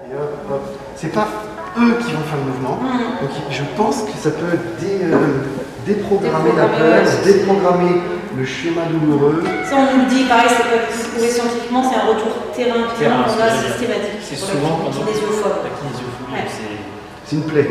Et hop, hop. C'est pas eux qui vont faire le mouvement. Donc je pense que ça peut déprogrammer la peur, déprogrammer le schéma douloureux. Ça, on nous le dit, pareil, c'est pas prouvé scientifiquement, c'est un retour terrain qu'on a systématique. C'est souvent la kinésiophobie. La kinésiophobie, Ouais. C'est une plaie.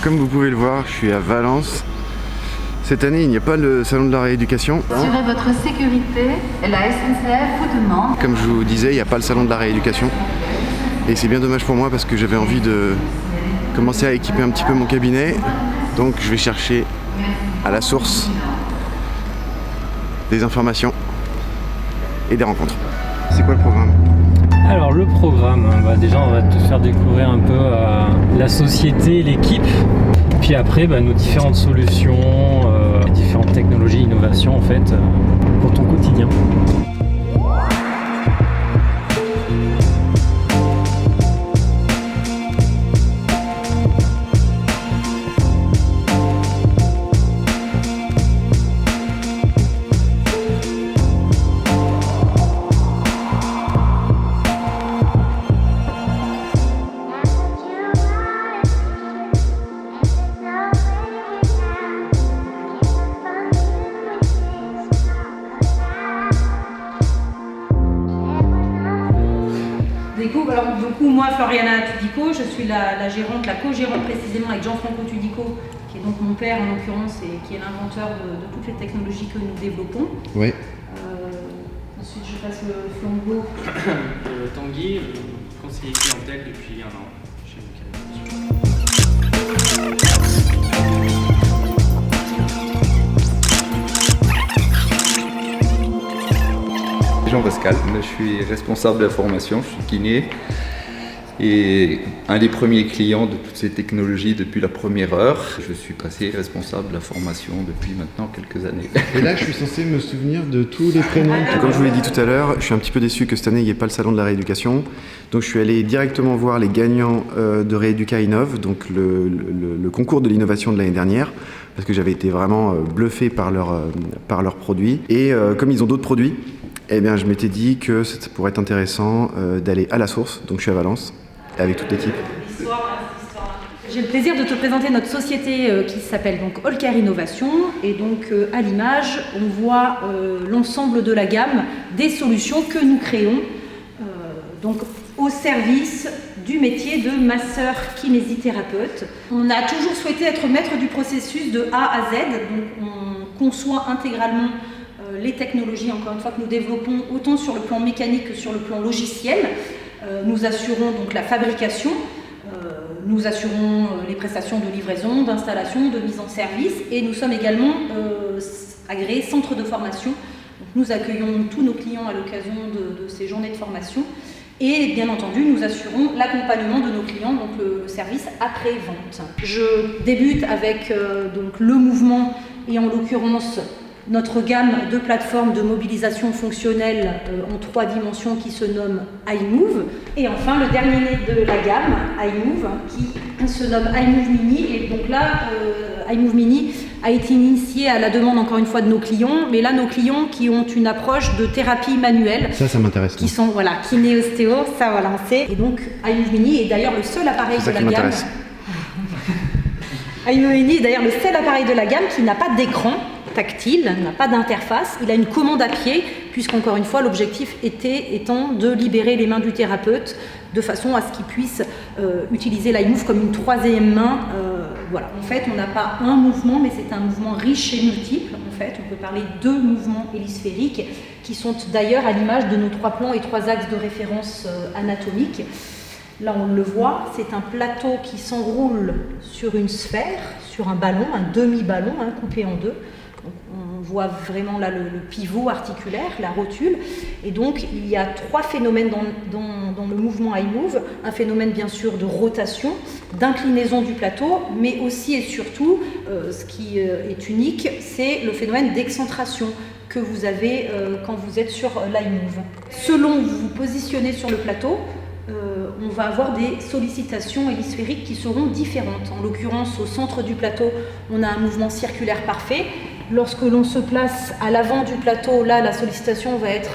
Comme vous pouvez le voir, je suis à Valence. Cette année, il n'y a pas le salon de la rééducation. Assurez votre sécurité, la SNCF vous demande. Comme je vous disais, il n'y a pas le salon de la rééducation. Et c'est bien dommage pour moi parce que j'avais envie de commencer à équiper un petit peu mon cabinet. Donc je vais chercher à la source des informations et des rencontres. C'est quoi le programme ? Alors le programme, déjà on va te faire découvrir un peu la société, l'équipe, puis après nos différentes solutions, différentes technologies, innovations en fait, pour ton quotidien. Alors, du coup, moi, Floriana Tudico, je suis la gérante, la co-gérante précisément avec Gianfranco Tudico, qui est donc mon père en l'occurrence et qui est l'inventeur de toutes les technologies que nous développons. Oui. Ensuite, je passe le flambeau. Tanguy, conseiller clientèle depuis 1 an chez Jean-Pascal, je suis responsable de la formation, je suis kiné et un des premiers clients de toutes ces technologies depuis la première heure. Je suis passé responsable de la formation depuis maintenant quelques années. Et là, je suis censé me souvenir de tous les prénoms. Comme je vous l'ai dit tout à l'heure, je suis un petit peu déçu que cette année, il n'y ait pas le salon de la rééducation. Donc je suis allé directement voir les gagnants de Rééduca Innov, donc le concours de l'innovation de l'année dernière, parce que j'avais été vraiment bluffé par leurs produits. Et comme ils ont d'autres produits, eh bien, je m'étais dit que ça pourrait être intéressant d'aller à la source, donc je suis à Valence, avec toute l'équipe. J'ai le plaisir de te présenter notre société qui s'appelle donc Allcare Innovation. Et donc à l'image, on voit l'ensemble de la gamme des solutions que nous créons donc au service du métier de masseur kinésithérapeute. On a toujours souhaité être maître du processus de A à Z, donc on conçoit intégralement les technologies, encore une fois, que nous développons autant sur le plan mécanique que sur le plan logiciel. Nous assurons donc la fabrication, nous assurons les prestations de livraison, d'installation, de mise en service, et nous sommes également agréés centre de formation. Donc, nous accueillons tous nos clients à l'occasion de ces journées de formation. Et bien entendu, nous assurons l'accompagnement de nos clients, donc le service après-vente. Je débute avec donc le mouvement et en l'occurrence notre gamme de plateformes de mobilisation fonctionnelle en 3 dimensions qui se nomme iMove. Et enfin, le dernier né de la gamme, iMove, qui se nomme iMove Mini. Et donc là, iMove Mini a été initié à la demande, encore une fois, de nos clients. Mais là, nos clients qui ont une approche de thérapie manuelle. Ça m'intéresse. Qui sont, voilà, kiné, ostéo, ça, voilà, on sait. Et donc, iMove Mini est d'ailleurs le seul appareil de la gamme. iMove Mini est d'ailleurs le seul appareil de la gamme qui n'a pas d'écran tactile, n'a pas d'interface, il a une commande à pied, puisqu'encore une fois l'objectif étant de libérer les mains du thérapeute de façon à ce qu'il puisse utiliser l'iMove comme une 3e main. Voilà. En fait, on n'a pas un mouvement, mais c'est un mouvement riche et multiple. fait. On peut parler de mouvements hélisphériques qui sont d'ailleurs à l'image de nos 3 plans et 3 axes de référence anatomiques. Là, on le voit, c'est un plateau qui s'enroule sur une sphère, sur un ballon, un demi-ballon coupé en 2. Donc, on voit vraiment là le pivot articulaire, la rotule. Et donc, il y a 3 phénomènes dans le mouvement iMove. Un phénomène, bien sûr, de rotation, d'inclinaison du plateau, mais aussi et surtout, ce qui est unique, c'est le phénomène d'excentration que vous avez quand vous êtes sur l'iMove. Selon où vous vous positionnez sur le plateau, on va avoir des sollicitations hélisphériques qui seront différentes. En l'occurrence, au centre du plateau, on a un mouvement circulaire parfait. Lorsque l'on se place à l'avant du plateau, là, la sollicitation va être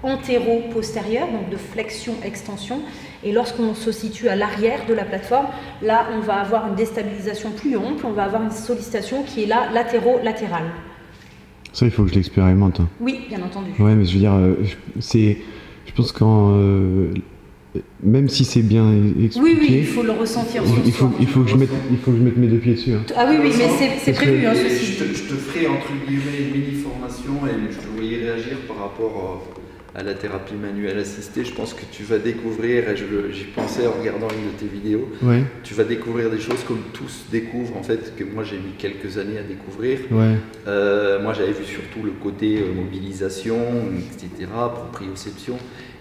antéro-postérieure, donc de flexion-extension. Et lorsqu'on se situe à l'arrière de la plateforme, là, on va avoir une déstabilisation plus ample, on va avoir une sollicitation qui est là, latéro-latérale. Ça, il faut que je l'expérimente. Oui, bien entendu. Ouais, mais je veux dire, je pense qu'en... même si c'est bien expliqué, oui, il faut le ressentir. Il faut que je mette mes 2 pieds dessus. Ah oui, mais c'est prévu. Ceci. Je te ferai entre guillemets une mini-formation et je te voyais réagir par rapport à la thérapie manuelle assistée. Je pense que tu vas découvrir, et j'y pensais en regardant une de tes vidéos, tu vas découvrir des choses comme tous découvrent, en fait, que moi j'ai mis quelques années à découvrir. Moi j'avais vu surtout le côté mobilisation, etc., proprioception.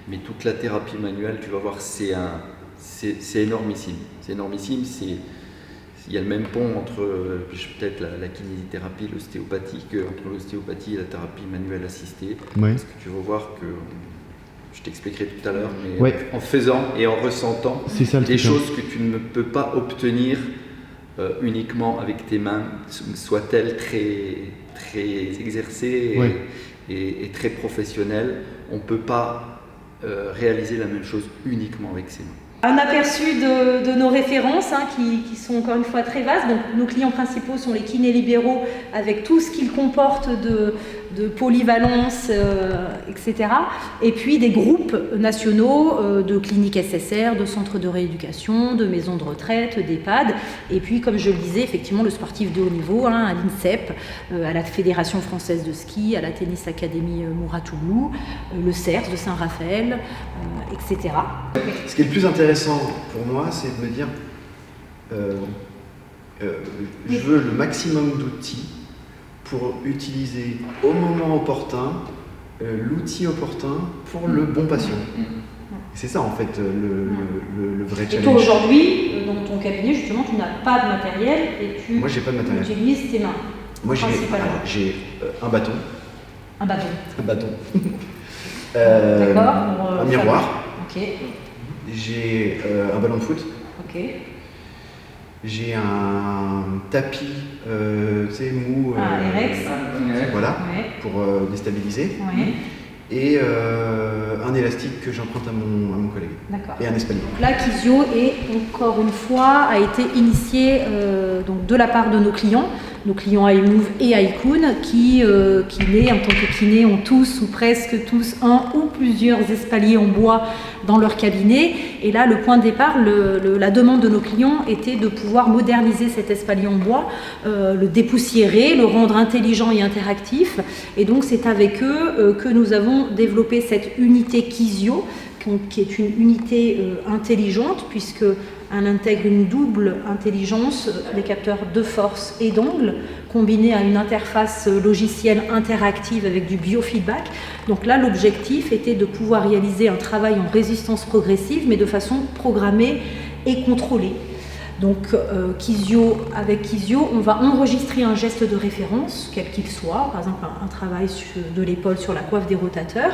Mais toute la thérapie manuelle, tu vas voir, c'est énormissime. C'est énormissime. Il y a le même pont entre peut-être la kinésithérapie, l'ostéopathie, entre l'ostéopathie et la thérapie manuelle assistée. Parce que tu vas voir que, je t'expliquerai tout à l'heure, mais en faisant et en ressentant des choses que tu ne peux pas obtenir uniquement avec tes mains, soient-elles très, très exercées et très professionnelles. On ne peut pas réaliser la même chose uniquement avec ses mains. Un aperçu de nos références qui sont encore une fois très vastes. Donc, nos clients principaux sont les kinés libéraux avec tout ce qu'ils comportent de polyvalence, etc. Et puis des groupes nationaux de cliniques SSR, de centres de rééducation, de maisons de retraite, d'EHPAD. Et puis, comme je le disais, effectivement, le sportif de haut niveau, à l'INSEP, à la Fédération française de ski, à la Tennis Academy Mouratoglou, le CERS de Saint-Raphaël, etc. Ce qui est le plus intéressant pour moi, c'est de me dire je veux le maximum d'outils pour utiliser au moment opportun l'outil opportun pour le bon patient. C'est ça en fait le vrai challenge. Et toi aujourd'hui, dans ton cabinet, justement, tu n'as pas de matériel et tu Moi, j'ai pas de matériel. utilises tes mains. Moi j'ai un bâton. Un bâton. Un bâton. D'accord. Un miroir. Ok. J'ai un ballon de foot. Ok. J'ai un tapis, mou. Rex. Voilà, pour déstabiliser. Ouais. Et un élastique que j'emprunte à mon collègue. D'accord. Et un espalier. Là, Kizio encore une fois, a été initié donc de la part de nos clients iMove et iKoon, qui en tant que kinés, ont tous ou presque tous un ou plusieurs espaliers en bois dans leur cabinet. Et là, le point de départ, la demande de nos clients était de pouvoir moderniser cet espalier en bois, le dépoussiérer, le rendre intelligent et interactif. Et donc, c'est avec eux que nous avons développé cette unité Kizio, qui est une unité intelligente, puisque elle intègre une double intelligence, des capteurs de force et d'angle, combinés à une interface logicielle interactive avec du biofeedback. Donc là, l'objectif était de pouvoir réaliser un travail en résistance progressive, mais de façon programmée et contrôlée. Donc avec Kizio, on va enregistrer un geste de référence, quel qu'il soit, par exemple un travail de l'épaule sur la coiffe des rotateurs.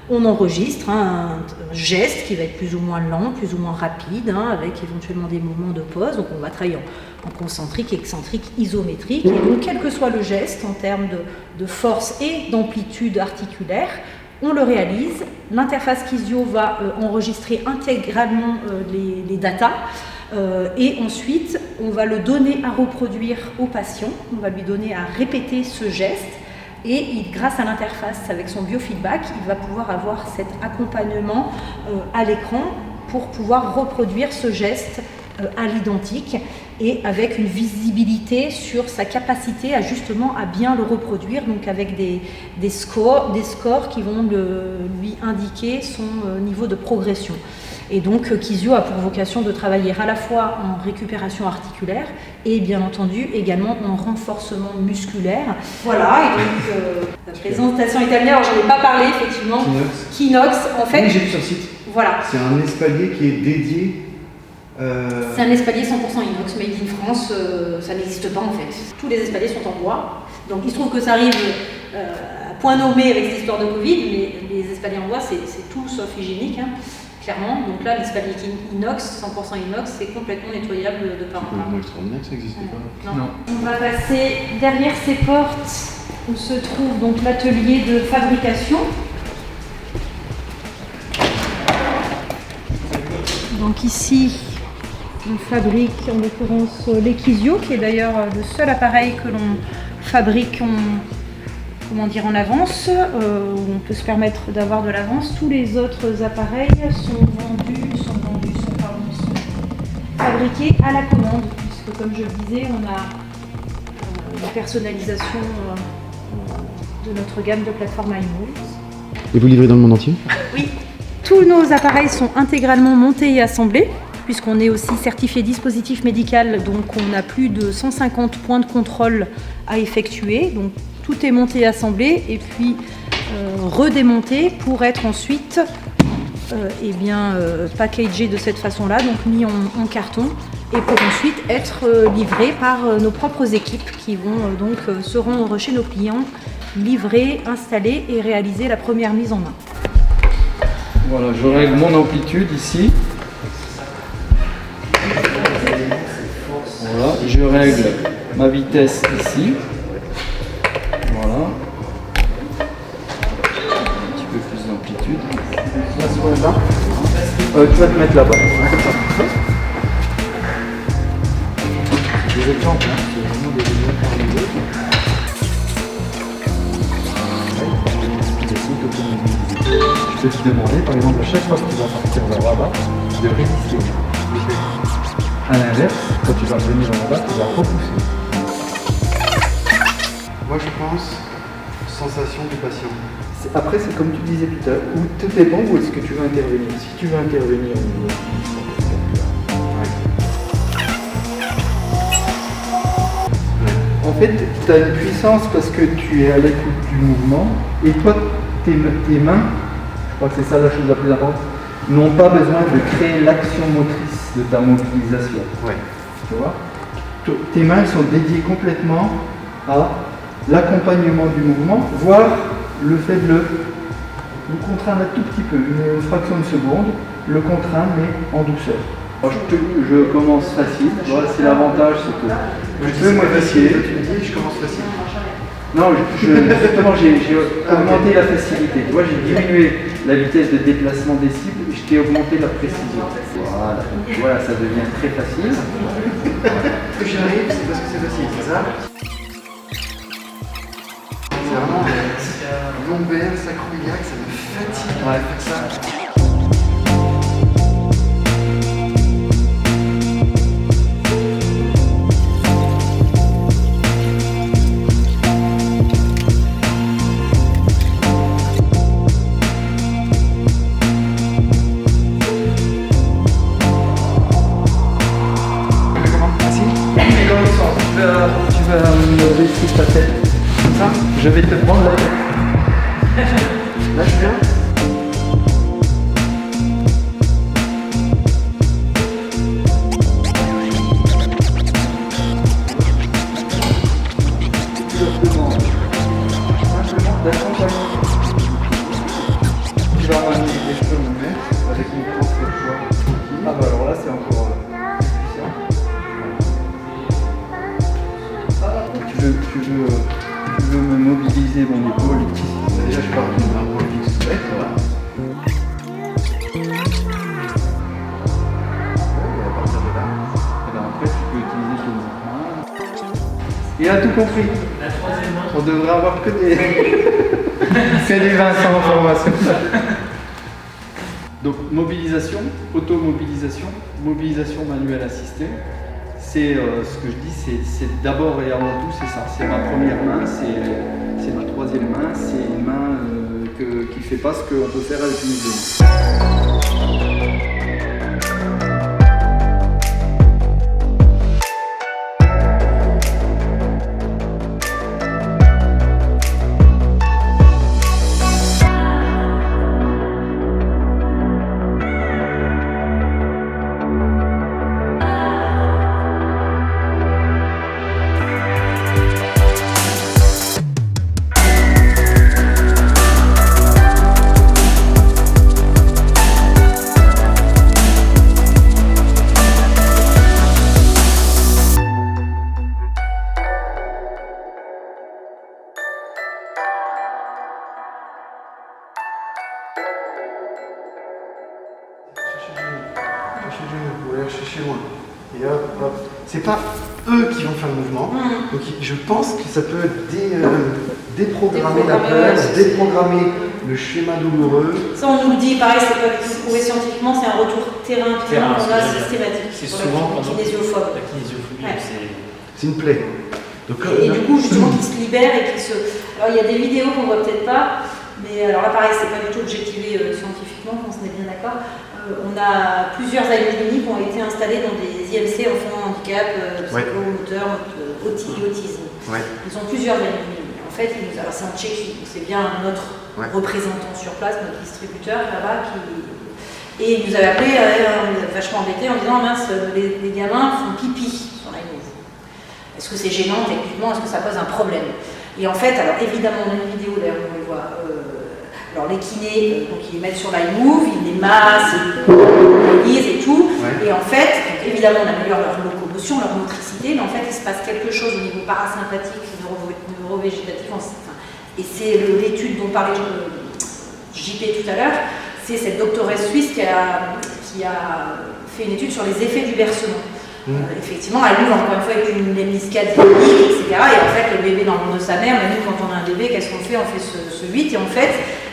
On enregistre un geste qui va être plus ou moins lent, plus ou moins rapide, avec éventuellement des moments de pause. Donc on va travailler en concentrique, excentrique, isométrique. Et donc quel que soit le geste en termes de force et d'amplitude articulaire, on le réalise. L'interface Kizio va enregistrer intégralement les datas. Et ensuite, on va le donner à reproduire au patient. On va lui donner à répéter ce geste. Et grâce à l'interface avec son biofeedback, il va pouvoir avoir cet accompagnement à l'écran pour pouvoir reproduire ce geste à l'identique et avec une visibilité sur sa capacité à justement à bien le reproduire, donc avec des scores qui vont lui indiquer son niveau de progression. Et donc Kizio a pour vocation de travailler à la fois en récupération articulaire et bien entendu également en renforcement musculaire. Voilà, et donc la présentation italienne, alors j'en ai pas parlé effectivement. Kinox, en fait. Oui, j'ai vu sur le site. Voilà. C'est un espalier qui est dédié. C'est un espalier 100% inox, made in France, ça n'existe pas en fait. Tous les espaliers sont en bois, donc il se trouve que ça arrive à point nommé avec cette histoire de Covid, mais les espaliers en bois c'est tout sauf hygiénique, hein, clairement. Donc là, l'espalier inox, 100% inox, c'est complètement nettoyable de part en part. C'est extraordinaire que ça n'existait pas. Non. On va passer derrière ces portes où se trouve donc l'atelier de fabrication. Donc ici, on fabrique en l'occurrence l'Ekizio, qui est d'ailleurs le seul appareil que l'on fabrique en avance, où on peut se permettre d'avoir de l'avance. Tous les autres appareils sont fabriqués à la commande, puisque comme je le disais, on a une personnalisation de notre gamme de plateformes iMoves. Et vous livrez dans le monde entier? Oui. Tous nos appareils sont intégralement montés et assemblés, puisqu'on est aussi certifié dispositif médical, donc on a plus de 150 points de contrôle à effectuer. Donc tout est monté et assemblé, et puis redémonté pour être ensuite packagé de cette façon-là, donc mis en carton, et pour ensuite être livré par nos propres équipes qui vont se rendre chez nos clients, livrer, installer et réaliser la première mise en main. Voilà, je règle mon amplitude ici. Voilà, je règle ma vitesse ici. Voilà. Un petit peu plus d'amplitude. Tu vas te mettre là-bas. Des exemples, c'est vraiment des exemples parmi Je peux te demander, par exemple, à chaque fois que tu vas partir vers là-bas, de résister. À l'inverse, quand tu vas revenir vers là-bas, tu vas repousser. Moi, je pense sensation du patient. Après, c'est comme tu disais tout à l'heure, où tout dépend où est-ce que tu veux intervenir. Si tu veux intervenir au niveau en fait, tu as une puissance parce que tu es à l'écoute du mouvement et toi, tes mains, je crois que c'est ça la chose la plus importante, n'ont pas besoin de créer l'action motrice de ta mobilisation. Ouais. Tu vois ? Tes mains sont dédiées complètement à l'accompagnement du mouvement, voire le fait de le contraindre un tout petit peu, une fraction de seconde, le contraindre mais en douceur. Alors, je commence facile, voilà, c'est l'avantage, c'est que je peux modifier. Tu me dis, je commence facile. Non, justement, j'ai augmenté la facilité. Tu vois, j'ai diminué la vitesse de déplacement des cibles, je t'ai augmenté la précision. Voilà, donc voilà, ça devient très facile. Que j'arrive, c'est parce que c'est facile, c'est ça? C'est vraiment lombaire, sacro-iliaque, ça me fatigue de faire ça. Tu vas me baisser ta tête. Comme ça, je vais te prendre là. Lâche bien. Simplement d'accompagner. Tu vas ramener les cheveux me mettre avec une grosse joie. Ah bah alors là c'est encore puissant. Tu veux me mobiliser mon épaule ici. Déjà, je pars d'un point fixe tout bête, voilà. Et à partir de là. Et ben après, tu peux utiliser ton mouvement. Il a tout compris. On devrait avoir que des Vincent en formation. Donc mobilisation, automobilisation, mobilisation manuelle assistée. C'est ce que je dis, c'est d'abord et avant tout, c'est ça. C'est ma première main, c'est ma troisième main, c'est une main qui ne fait pas ce qu'on peut faire avec une deuxième. Chez moi. Et hop, hop. C'est pas eux qui vont faire le mouvement. Donc je pense que ça peut déprogrammer la peur, déprogrammer le schéma douloureux. Ça, on nous le dit, pareil, c'est pas du tout prouvé scientifiquement, c'est un retour terrain qu'on a systématique. C'est souvent la kinésiophobe. La kinésiophobie, c'est une plaie. Donc, et du coup, justement, qui se libère et qui se. Alors, il y a des vidéos qu'on voit peut-être pas, mais alors là, pareil, c'est pas du tout objectivé scientifiquement, on se met bien d'accord. On a plusieurs aérodynamiques qui ont été installés dans des IMC, enfants handicap, psychomoteur, autisme. Ouais. Ils ont plusieurs aérodynamiques. En fait, alors c'est en Tchéquie, c'est bien notre représentant sur place, notre distributeur là-bas, et il nous avait appelé, on nous a vachement embêtés en disant mince, les gamins font pipi sur la move. Est-ce que c'est gênant techniquement? Est-ce que ça pose un problème? Et en fait, alors évidemment, on a une vidéo d'ailleurs, on les voit. Alors les kinés, donc ils les mettent sur l'iMove, ils les massent, ils les lisent et tout. Ouais. Et en fait, donc, évidemment, on améliore leur locomotion, leur motricité, mais en fait, il se passe quelque chose au niveau parasympathique, neurovégétatif. Et c'est l'étude dont parlait JP tout à l'heure, c'est cette doctoresse suisse qui a fait une étude sur les effets du bercement. Effectivement, elle ouvre encore une fois avec une hémiscade bionique, etc. Et en fait, le bébé dans le ventre de sa mère, mais nous, quand on a un bébé, qu'est-ce qu'on fait? On fait ce 8. Et en fait,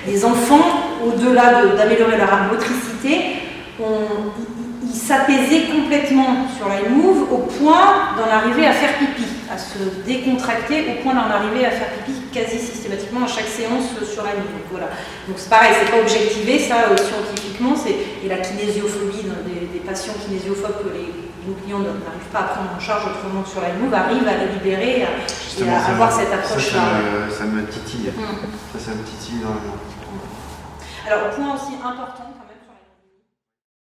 les enfants, au-delà d'améliorer leur motricité, ils s'apaisaient complètement sur l'iMove au point d'en arriver à faire pipi, à se décontracter au point d'en arriver à faire pipi quasi systématiquement à chaque séance sur l'iMove. Donc voilà. Donc c'est pareil, c'est pas objectivé ça scientifiquement, et la kinésiophobie des patients kinésiophobes que nos clients n'arrivent pas à prendre en charge autrement que sur l'iMove arrivent à les libérer et à avoir cette approche-là. Ça me titille. Ça me titille énormément. Alors, point aussi important.